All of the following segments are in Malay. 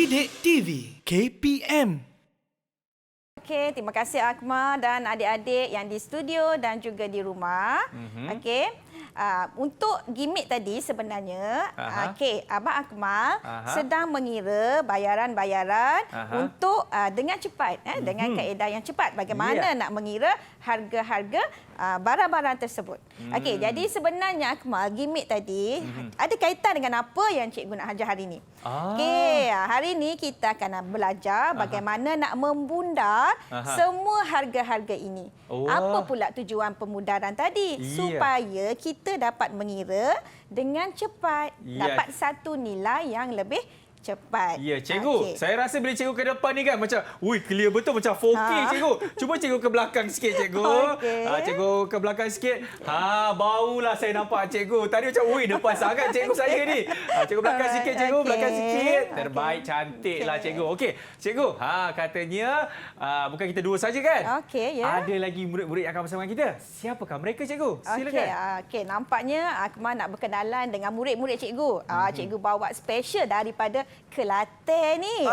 Didik TV KPM. Okey, terima kasih Akmal dan adik-adik yang di studio dan juga di rumah. Okey. Untuk gimmick tadi sebenarnya, Abang Akmal sedang mengira bayaran-bayaran untuk dengan cepat, dengan kaedah yang cepat. Bagaimana nak mengira harga-harga barang-barang tersebut. Okey, jadi sebenarnya Akmal, gimmick tadi ada kaitan dengan apa yang cikgu nak ajar hari ini. Okey, hari ini kita akan belajar bagaimana nak membundar semua harga-harga ini. Apa pula tujuan pemudaran tadi? Supaya kita dapat mengira dengan cepat, dapat satu nilai yang lebih cepat. Ya, cikgu. Saya rasa bila cikgu ke depan ni kan macam, clear betul macam 4K cikgu. Cuba cikgu ke belakang sikit cikgu. Cikgu ke belakang sikit. Barulah saya nampak cikgu. Tadi macam, depan sangat cikgu saya ni. Cikgu belakang sikit cikgu, belakang sikit. Terbaik, cantiklah cikgu. Okey, cikgu. Katanya bukan kita dua saja kan? Okey, ya. Ada lagi murid-murid yang akan bersama dengan kita. Siapakah mereka cikgu? Silakan. Okey, nampaknya Akmal nak berkenalan dengan murid-murid cikgu. Cikgu bawa special daripada Kelantan ni.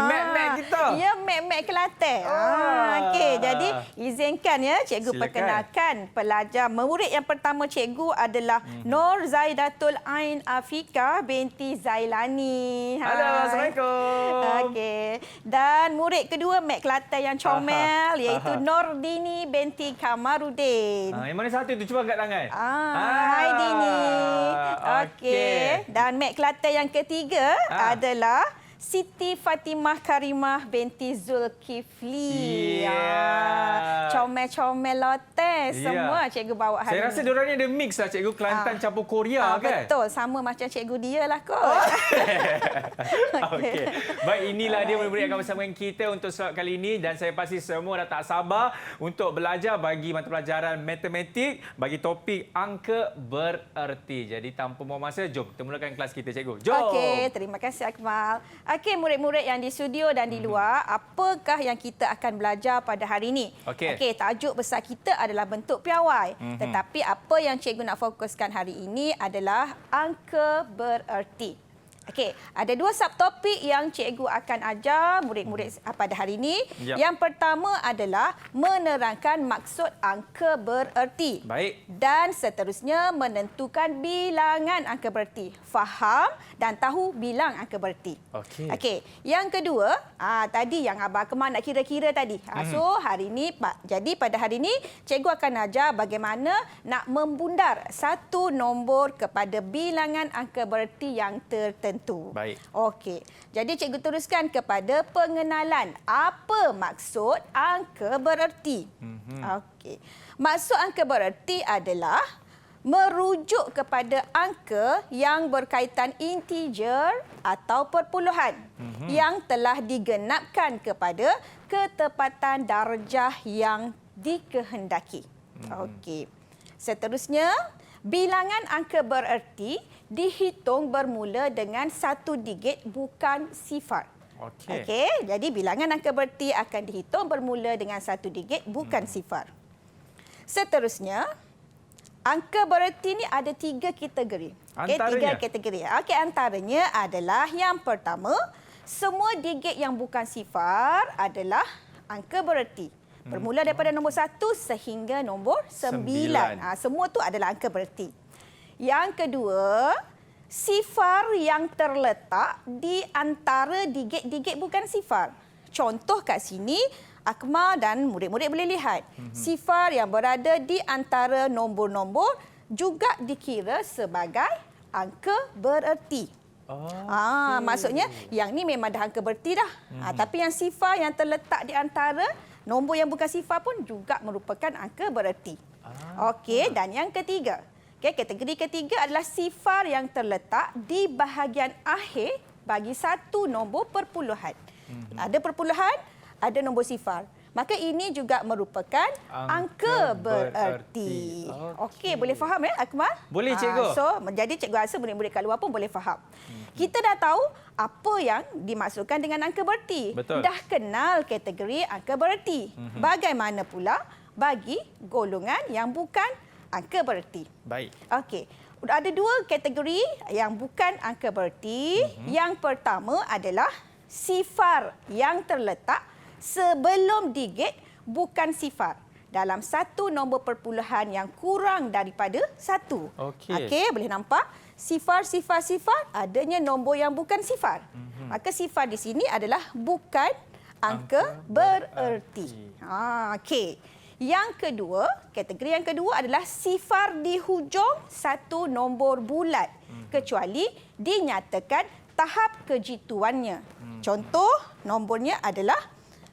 Mek-mek kita. Ya, mek-mek Kelantan. Okey, jadi izinkan ya cikgu perkenalkan pelajar murid yang pertama cikgu adalah Nur Zaidatul Ain Afika binti Zailani. Halo, Assalamualaikum. Okey. Dan murid kedua mek Kelantan yang comel iaitu Nordini binti Kamarudin. Yang mana satu tu? Cuba angkat tangan. Hai Dini. Okey. Dan mek Kelantan yang ketiga adalah Siti Fatimah Karimah binti Zulkifli. Comel-comel lotes semua cikgu bawa hari Saya rasa diorang ni ada mix lah cikgu, Kelantan campur Korea kan? Betul, sama macam cikgu dia lah kot. Okey. Baik, inilah dia murid-murid yang akan bersama dengan kita untuk slot kali ini dan saya pasti semua dah tak sabar untuk belajar bagi mata pelajaran matematik bagi topik angka bererti. Jadi tanpa buang masa, jom kita mulakan kelas kita cikgu. Jom. Okey, terima kasih Akmal. Okey, murid-murid yang di studio dan di luar, apakah yang kita akan belajar pada hari ini? Okey, tajuk besar kita adalah bentuk piawai. Tetapi apa yang cikgu nak fokuskan hari ini adalah angka bererti. Okey, ada dua subtopik yang cikgu akan ajar murid-murid pada hari ini. Yang pertama adalah menerangkan maksud angka bererti. Baik. Dan seterusnya menentukan bilangan angka bererti. Faham dan tahu bilang angka bererti. Okey. Yang kedua, tadi yang Abang Akmal nak kira-kira tadi. So hari ini, jadi pada hari ini cikgu akan ajar bagaimana nak membundar satu nombor kepada bilangan angka bererti yang tertentu. Baik. Okey. Jadi cikgu teruskan kepada pengenalan. Apa maksud angka bererti? Okey. Maksud angka bererti adalah merujuk kepada angka yang berkaitan integer atau perpuluhan yang telah digenapkan kepada ketepatan darjah yang dikehendaki. Okey. Seterusnya, bilangan angka bererti dihitung bermula dengan satu digit bukan sifar. Okey, jadi bilangan angka bererti akan dihitung bermula dengan satu digit bukan sifar. Seterusnya, angka bererti ini ada tiga kategori. Tiga kategori. Okey, antaranya adalah yang pertama, semua digit yang bukan sifar adalah angka bererti. Bermula daripada nombor 1 sehingga nombor 9. Semua tu adalah angka bererti. Yang kedua, sifar yang terletak di antara digit-digit bukan sifar. Contoh kat sini, Akmal dan murid-murid boleh lihat. Sifar yang berada di antara nombor-nombor juga dikira sebagai angka bererti. Maksudnya, yang ni memang dah angka bererti dah. Tapi yang sifar yang terletak di antara nombor yang bukan sifar pun juga merupakan angka bererti. Okey, dan yang ketiga. Kategori ketiga adalah sifar yang terletak di bahagian akhir bagi satu nombor perpuluhan. Ada perpuluhan, ada nombor sifar. Maka ini juga merupakan angka bererti. Okey, boleh faham ya Akmal? Boleh cikgu. Jadi cikgu rasa murid-murid kat luar pun boleh faham. Kita dah tahu apa yang dimaksudkan dengan angka bererti. Betul. Dah kenal kategori angka bererti. Bagaimana pula bagi golongan yang bukan angka bererti? Baik. Okey. Ada dua kategori yang bukan angka bererti. Yang pertama adalah sifar yang terletak sebelum digit bukan sifar dalam satu nombor perpuluhan yang kurang daripada 1. Okey, boleh nampak? Sifar, sifar, sifar, adanya nombor yang bukan sifar. Maka sifar di sini adalah bukan angka bererti. Okey. Yang kedua, kategori yang kedua adalah sifar di hujung satu nombor bulat kecuali dinyatakan tahap kejituannya. Contoh nombornya adalah,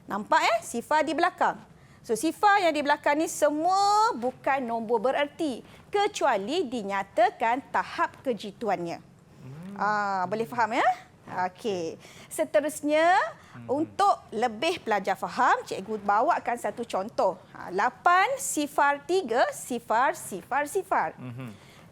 nampak sifar di belakang. So sifar yang di belakang ni semua bukan nombor bererti kecuali dinyatakan tahap kejituannya. Boleh faham ya? Okey. Seterusnya, untuk lebih pelajar faham, cikgu bawakan satu contoh. 8 sifar 3 sifar sifar sifar.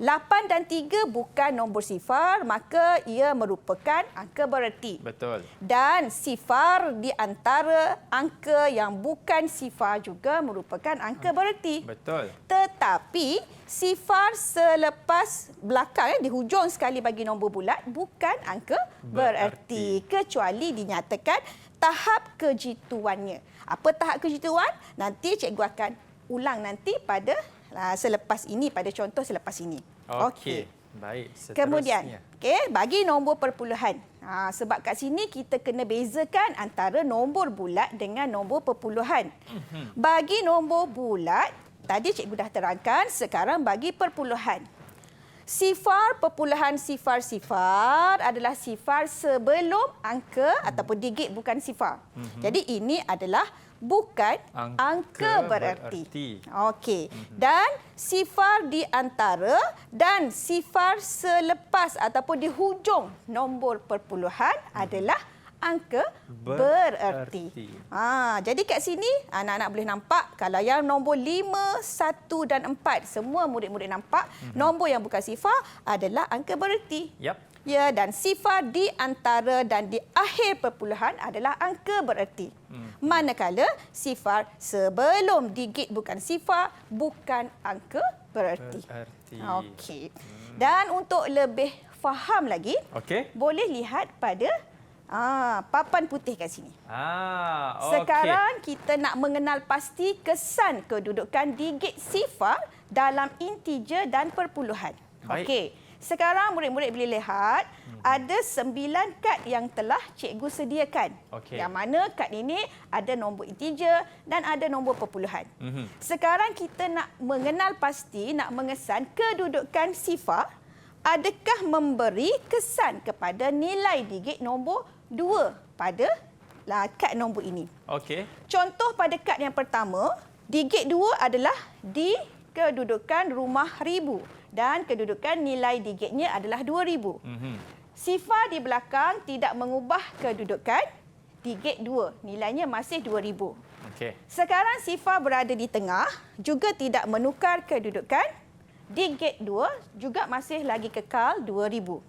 8 dan 3 bukan nombor sifar, maka ia merupakan angka bererti. Betul. Dan sifar di antara angka yang bukan sifar juga merupakan angka bererti. Betul. Tetapi sifar selepas belakang di hujung sekali bagi nombor bulat bukan angka bererti kecuali dinyatakan tahap kejituannya. Apa tahap kejituan? Nanti cikgu akan ulang nanti pada selepas ini, pada contoh selepas ini. Okey. Baik, seterusnya. Kemudian, bagi nombor perpuluhan. Sebab kat sini kita kena bezakan antara nombor bulat dengan nombor perpuluhan. Bagi nombor bulat, tadi cikgu dah terangkan, sekarang bagi perpuluhan. Sifar perpuluhan sifar-sifar adalah sifar sebelum angka ataupun digit bukan sifar. Jadi ini adalah bukan angka bererti. Okey. Dan sifar di antara dan sifar selepas ataupun di hujung nombor perpuluhan adalah angka bererti. Jadi kat sini anak-anak boleh nampak kalau yang nombor 5, 1 dan 4 semua murid-murid nampak nombor yang bukan sifar adalah angka bererti. Ya, dan sifar di antara dan di akhir perpuluhan adalah angka bererti. Manakala sifar sebelum digit bukan sifar bukan angka bererti. Okey. Dan untuk lebih faham lagi, boleh lihat pada papan putih kat sini. Sekarang kita nak mengenal pasti kesan kedudukan digit sifar dalam integer dan perpuluhan. Okey. Sekarang murid-murid boleh lihat ada 9 kad yang telah cikgu sediakan. Yang mana kad ini ada nombor integer dan ada nombor perpuluhan. Sekarang kita nak mengenal pasti, nak mengesan kedudukan sifar, adakah memberi kesan kepada nilai digit nombor 2 pada kad nombor ini. Contoh pada kad yang pertama, digit 2 adalah di kedudukan rumah ribu. Dan kedudukan nilai digitnya adalah 2,000. Sifar di belakang tidak mengubah kedudukan digit 2. Nilainya masih 2,000. Sekarang sifar berada di tengah, juga tidak menukar kedudukan. Digit 2 juga masih lagi kekal 2,000.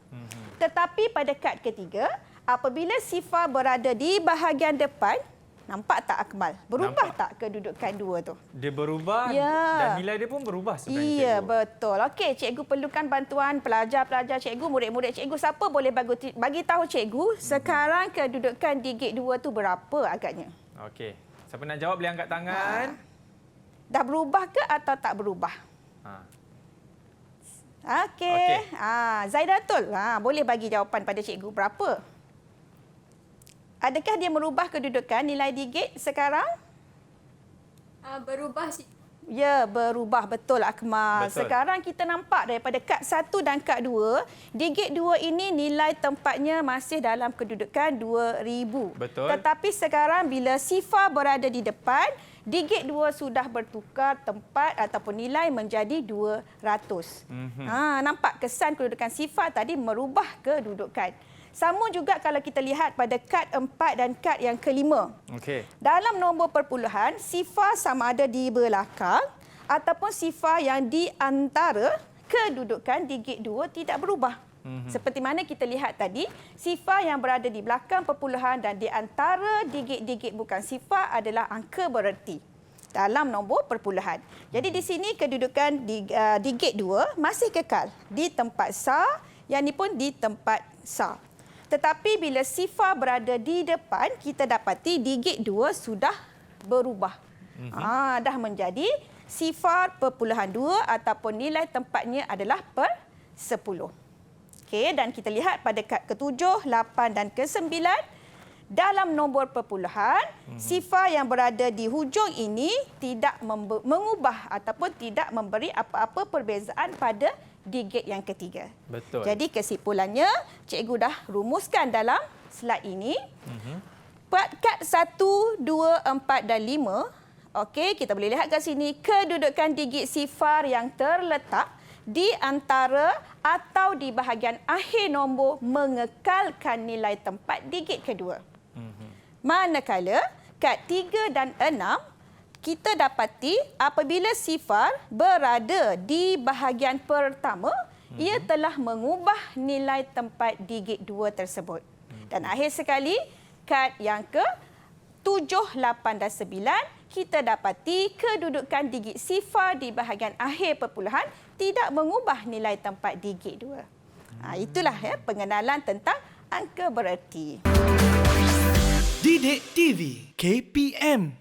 Tetapi pada kad ketiga, apabila sifar berada di bahagian depan, nampak tak Akmal? Berubah tak kedudukan 2 tu? Dia berubah dan nilai dia pun berubah sebenarnya. Ya, betul. Okey, cikgu perlukan bantuan pelajar-pelajar cikgu, murid-murid cikgu. Siapa boleh bagi tahu cikgu sekarang kedudukan digit 2 tu berapa agaknya? Okey. Siapa nak jawab boleh angkat tangan. Dah berubah ke atau tak berubah? Okey. Zaidatul, boleh bagi jawapan pada cikgu berapa? Adakah dia merubah kedudukan nilai digit sekarang? Berubah. Ya, berubah. Betul, Akmal. Sekarang kita nampak daripada kad 1 dan kad 2, digit 2 ini nilai tempatnya masih dalam kedudukan 2,000. Tetapi sekarang bila sifar berada di depan, digit 2 sudah bertukar tempat ataupun nilai menjadi 200. Nampak kesan kedudukan sifar tadi merubah kedudukan. Sama juga kalau kita lihat pada kad 4 dan kad yang kelima. Dalam nombor perpuluhan, sifar sama ada di belakang ataupun sifar yang di antara kedudukan digit 2 tidak berubah. Seperti mana kita lihat tadi, sifar yang berada di belakang perpuluhan dan di antara digit-digit bukan sifar adalah angka bererti dalam nombor perpuluhan. Jadi di sini kedudukan digit 2 masih kekal di tempat sar, yang ini pun di tempat sar. Tetapi bila sifar berada di depan, kita dapati digit 2 sudah berubah. Dah menjadi sifar perpuluhan 2 ataupun nilai tempatnya adalah per 10. Okey, dan kita lihat pada kad ke-7, 8 dan ke-9, dalam nombor perpuluhan, sifar yang berada di hujung ini tidak mengubah ataupun tidak memberi apa-apa perbezaan pada digit yang ketiga. Betul. Jadi kesimpulannya, cikgu dah rumuskan dalam slide ini. Kad 1, 2, 4 dan 5. Okey, kita boleh lihat kat sini kedudukan digit sifar yang terletak di antara atau di bahagian akhir nombor mengekalkan nilai tempat digit kedua. Manakala kad 3 dan 6, kita dapati apabila sifar berada di bahagian pertama, ia telah mengubah nilai tempat digit 2 tersebut. Dan akhir sekali, kad yang ke-7, 8 dan 9, kita dapati kedudukan digit sifar di bahagian akhir perpuluhan tidak mengubah nilai tempat digit 2. Itulah pengenalan tentang angka bererti. Didik TV KPM